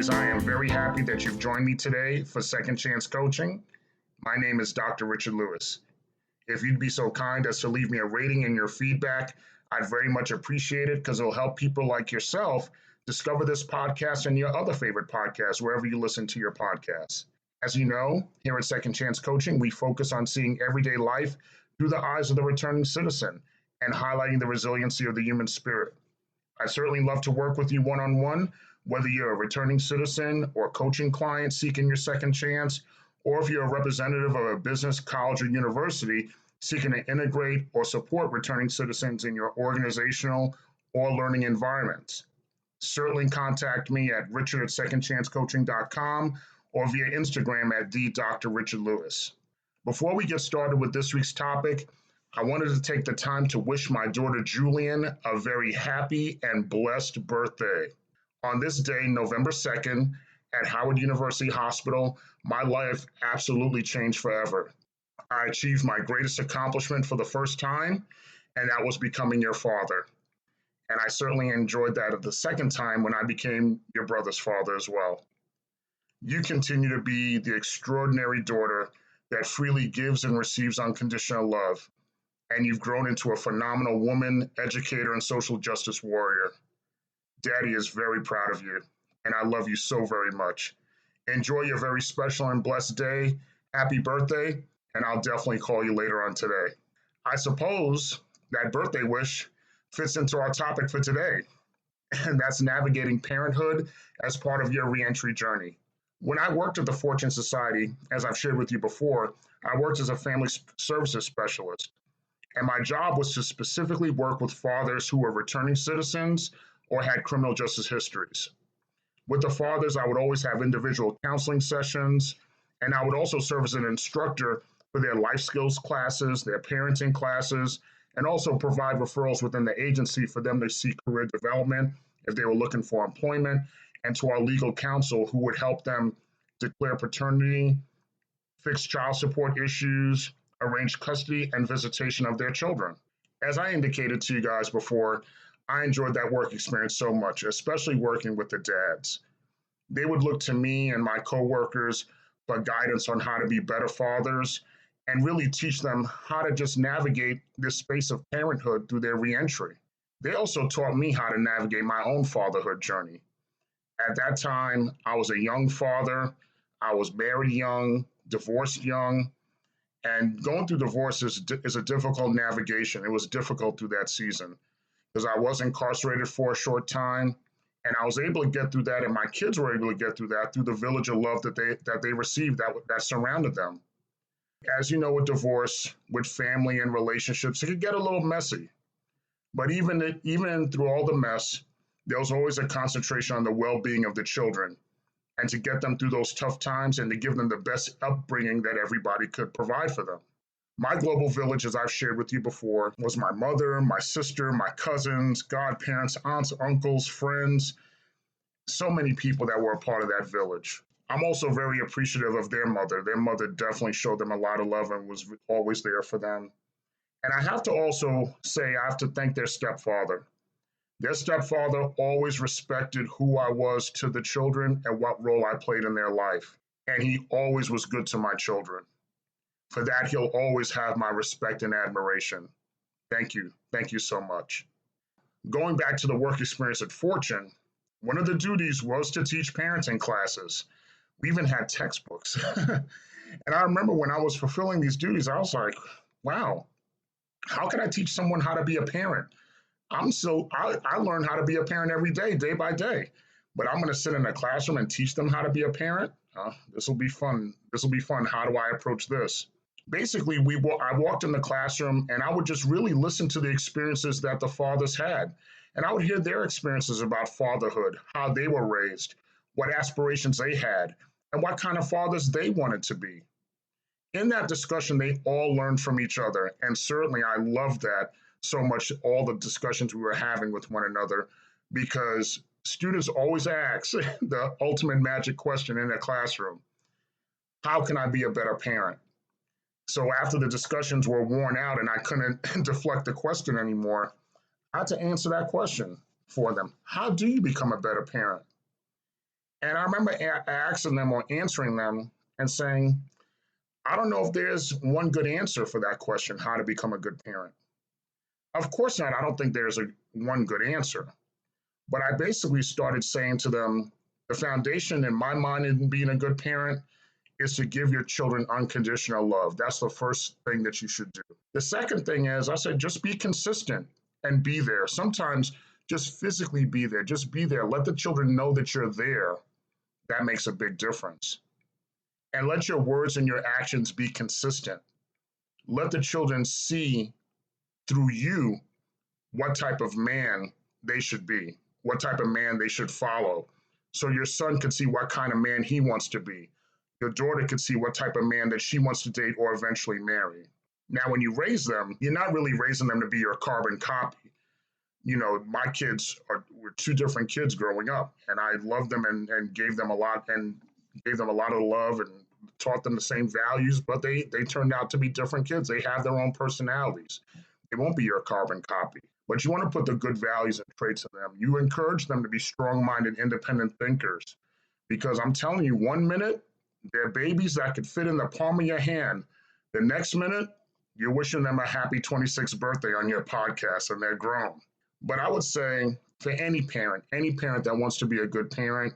guys. I am very happy that you've joined me today for Second Chance Coaching. My name is Dr. Richard Lewis. If you'd be so kind as to leave me a rating and your feedback, I'd very much appreciate it because it'll help people like yourself discover this podcast and your other favorite podcasts wherever you listen to your podcasts. As you know, here at Second Chance Coaching, we focus on seeing everyday life through the eyes of the returning citizen and highlighting the resiliency of the human spirit. I certainly love to work with you one-on-one, whether you're a returning citizen or coaching client seeking your second chance, or if you're a representative of a business, college, or university seeking to integrate or support returning citizens in your organizational or learning environments. Certainly contact me at richard@secondchancecoaching.com or via Instagram at @drrichdlewis. Before we get started with this week's topic, I wanted to take the time to wish my daughter Julian a very happy and blessed birthday. On this day, November 2nd, at Howard University Hospital, my life absolutely changed forever. I achieved my greatest accomplishment for the first time, and that was becoming your father. And I certainly enjoyed that at the second time when I became your brother's father as well. You continue to be the extraordinary daughter that freely gives and receives unconditional love. And you've grown into a phenomenal woman, educator, and social justice warrior. Daddy is very proud of you, and I love you so very much. Enjoy your very special and blessed day. Happy birthday, and I'll definitely call you later on today. I suppose that birthday wish fits into our topic for today, and that's navigating parenthood as part of your reentry journey. When I worked at the Fortune Society, as I've shared with you before, I worked as a family services specialist. And my job was to specifically work with fathers who were returning citizens or had criminal justice histories. With the fathers, I would always have individual counseling sessions, and I would also serve as an instructor for their life skills classes, their parenting classes, and also provide referrals within the agency for them to seek career development if they were looking for employment, and to our legal counsel who would help them declare paternity, fix child support issues, arrange custody and visitation of their children. As I indicated to you guys before, I enjoyed that work experience so much, especially working with the dads. They would look to me and my coworkers for guidance on how to be better fathers and really teach them how to just navigate this space of parenthood through their reentry. They also taught me how to navigate my own fatherhood journey. At that time, I was a young father. I was married young, divorced young, and going through divorce is a difficult navigation. It was difficult through that season because I was incarcerated for a short time, and I was able to get through that, and my kids were able to get through that through the village of love that they received that surrounded them. As you know, with divorce, with family and relationships, it could get a little messy. But even through all the mess, there was always a concentration on the well-being of the children and to get them through those tough times and to give them the best upbringing that everybody could provide for them. My global village, as I've shared with you before, was my mother, my sister, my cousins, godparents, aunts, uncles, friends, so many people that were a part of that village. I'm also very appreciative of their mother. Their mother definitely showed them a lot of love and was always there for them. And I have to also say, I have to thank their stepfather. Their stepfather always respected who I was to the children and what role I played in their life. And he always was good to my children. For that, he'll always have my respect and admiration. Thank you. Thank you so much. Going back to the work experience at Fortune, one of the duties was to teach parenting classes. We even had textbooks. And I remember when I was fulfilling these duties, I was like, wow, how can I teach someone how to be a parent? I learn how to be a parent every day, day by day. But I'm going to sit in a classroom and teach them how to be a parent. This will be fun. This will be fun. How do I approach this? Basically, I walked in the classroom and I would just really listen to the experiences that the fathers had. And I would hear their experiences about fatherhood, how they were raised, what aspirations they had, and what kind of fathers they wanted to be. In that discussion, they all learned from each other. And certainly I loved that so much, all the discussions we were having with one another, because students always ask the ultimate magic question in a classroom: how can I be a better parent? So after the discussions were worn out and I couldn't deflect the question anymore, I had to answer that question for them. How do you become a better parent? And I remember asking them or answering them and saying, I don't know if there's one good answer for that question, how to become a good parent. Of course not. I don't think there's one good answer. But I basically started saying to them, the foundation in my mind in being a good parent is to give your children unconditional love. That's the first thing that you should do. The second thing is, I said, just be consistent and be there. Sometimes just physically be there, just be there. Let the children know that you're there. That makes a big difference. And let your words and your actions be consistent. Let the children see through you what type of man they should be, what type of man they should follow. So your son could see what kind of man he wants to be. Your daughter could see what type of man that she wants to date or eventually marry. Now, when you raise them, you're not really raising them to be your carbon copy. You know, my kids were two different kids growing up, and I loved them and gave them a lot of love and taught them the same values, but they turned out to be different kids. They have their own personalities. They won't be your carbon copy. But you want to put the good values and traits in them. You encourage them to be strong minded, independent thinkers. Because I'm telling you, 1 minute, they're babies that could fit in the palm of your hand. The next minute, you're wishing them a happy 26th birthday on your podcast and they're grown. But I would say for any parent that wants to be a good parent,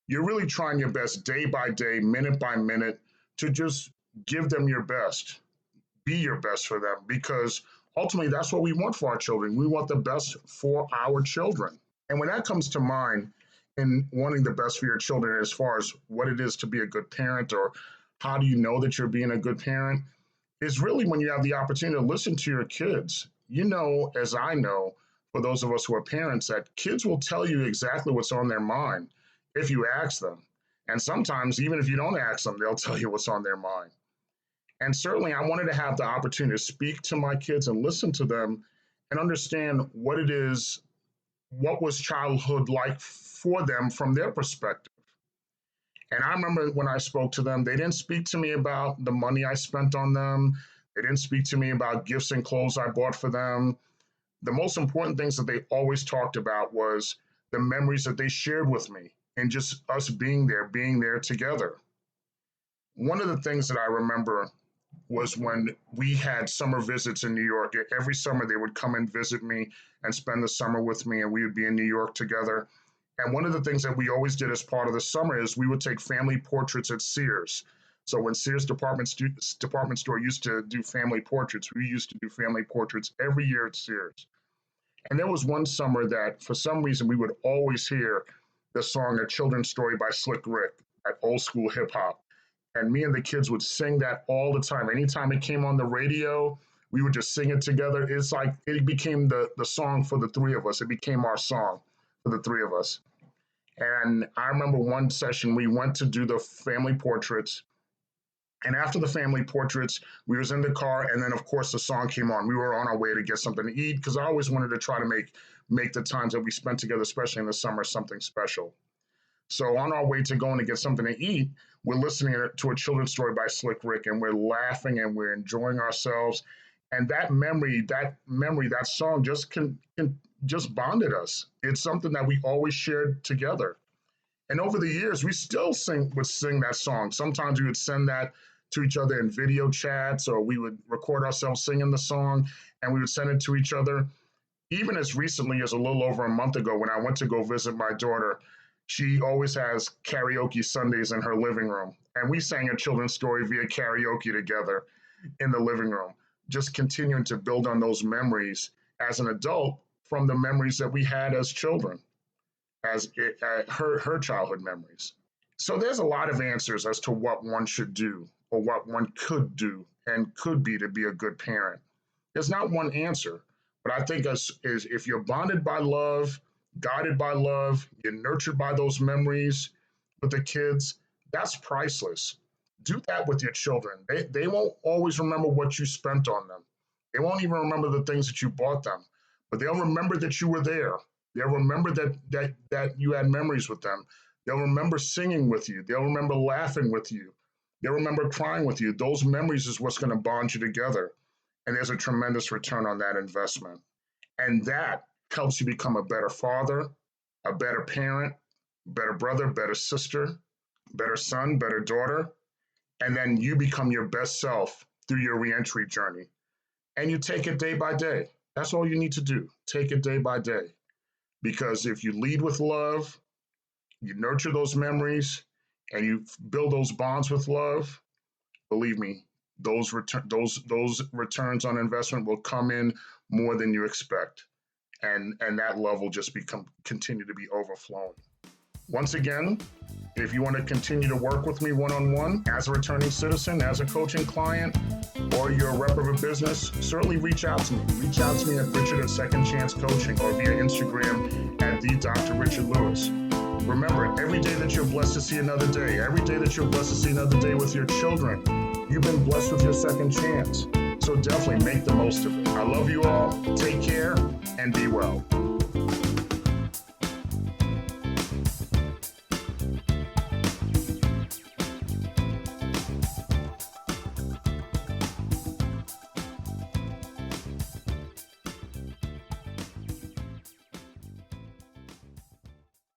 you're really trying your best day by day, minute by minute to just give them your best, be your best for them, because ultimately that's what we want for our children. We want the best for our children. And when that comes to mind in wanting the best for your children, as far as what it is to be a good parent or how do you know that you're being a good parent, is really when you have the opportunity to listen to your kids. You know, as I know, for those of us who are parents, that kids will tell you exactly what's on their mind if you ask them. And sometimes, even if you don't ask them, they'll tell you what's on their mind. And certainly, I wanted to have the opportunity to speak to my kids and listen to them and understand what it is, what was childhood like for them from their perspective. And I remember when I spoke to them, they didn't speak to me about the money I spent on them. They didn't speak to me about gifts and clothes I bought for them. The most important things that they always talked about was the memories that they shared with me and just us being there together. One of the things that I remember was when we had summer visits in New York. Every summer they would come and visit me and spend the summer with me, and we would be in New York together. And one of the things that we always did as part of the summer is we would take family portraits at Sears. So when Sears department store used to do family portraits, we used to do family portraits every year at Sears. And there was one summer that for some reason we would always hear the song A Children's Story by Slick Rick, that old school hip hop. And me and the kids would sing that all the time. Anytime it came on the radio, we would just sing it together. It's like it became the song for the three of us. It became our song for the three of us. And I remember one session we went to do the family portraits. And after the family portraits, we was in the car, and then of course the song came on. We were on our way to get something to eat because I always wanted to try to make the times that we spent together, especially in the summer, something special. So on our way to going to get something to eat, we're listening to A Children's Story by Slick Rick, and we're laughing and we're enjoying ourselves. And that song can just bonded us. It's something that we always shared together. And over the years, we still would sing that song. Sometimes we would send that to each other in video chats, or we would record ourselves singing the song and we would send it to each other. Even as recently as a little over a month ago, when I went to go visit my daughter, she always has karaoke Sundays in her living room. And we sang A Children's Story via karaoke together in the living room, just continuing to build on those memories as an adult from the memories that we had as children, her childhood memories. So there's a lot of answers as to what one should do or what one could do and could be to be a good parent. There's not one answer, but I think is if you're bonded by love, guided by love, you're nurtured by those memories with the kids, that's priceless. Do that with your children. They won't always remember what you spent on them. They won't even remember the things that you bought them, but they'll remember that you were there. They'll remember that you had memories with them. They'll remember singing with you. They'll remember laughing with you. They'll remember crying with you. Those memories is what's going to bond you together. And there's a tremendous return on that investment. And that helps you become a better father, a better parent, better brother, better sister, better son, better daughter, and then you become your best self through your reentry journey. And you take it day by day. That's all you need to do. Take it day by day. Because if you lead with love, you nurture those memories, and you build those bonds with love, believe me, those returns on investment will come in more than you expect, and that love will just become continue to be overflowing. Once again, if you want to continue to work with me one-on-one as a returning citizen, as a coaching client, or you're a rep of a business, certainly reach out to me. Reach out to me at Richard at Second Chance Coaching or via Instagram at the Dr. Richard Lewis. Remember, every day that you're blessed to see another day, every day that you're blessed to see another day with your children, you've been blessed with your second chance. So definitely make the most of it. I love you all. Take care and be well.